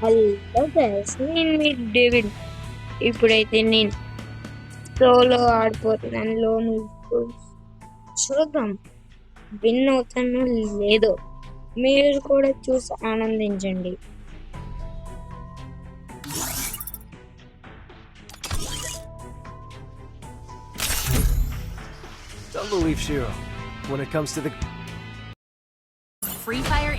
Hello guys, నేను మీ David. ఇప్పుడైతే నేను సోలో ఆడిపోతున్నాను. చూద్దాం విన్ అవుతానో లేదో. మీరు కూడా చూసి ఆనందించండి. Don't believe Shiro when it comes to the Free Fire.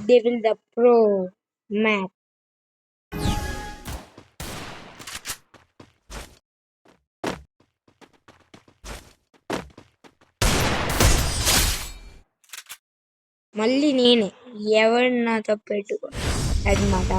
Devil the pro map. మళ్ళీ నేనే ఎవరు నాతో పెట్టుకో అనమాట.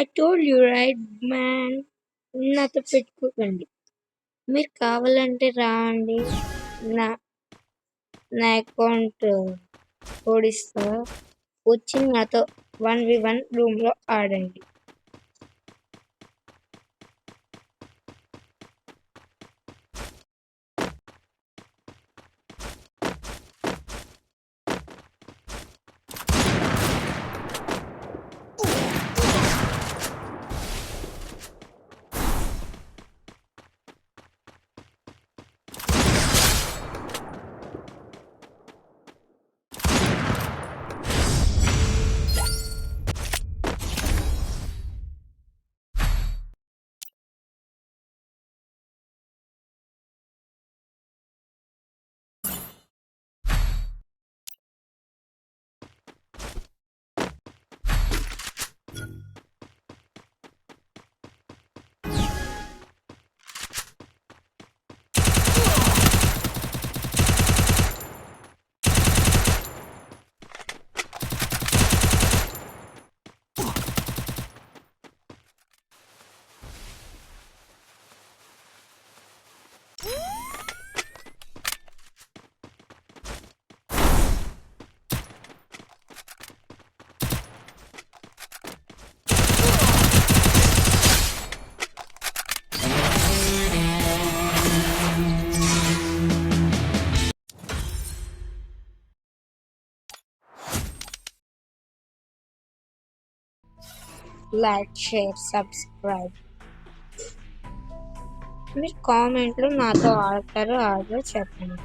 I told you right man, నాతో పెట్టుకోకండి. మీరు కావాలంటే రాండి, నా నా అకౌంట్ ఓడిస్తా, వచ్చి నాతో 1v1 రూమ్ లో ఆడండి. Like, share, subscribe. మీరు కామెంట్లో నాతో ఆడతారో చెప్పండి.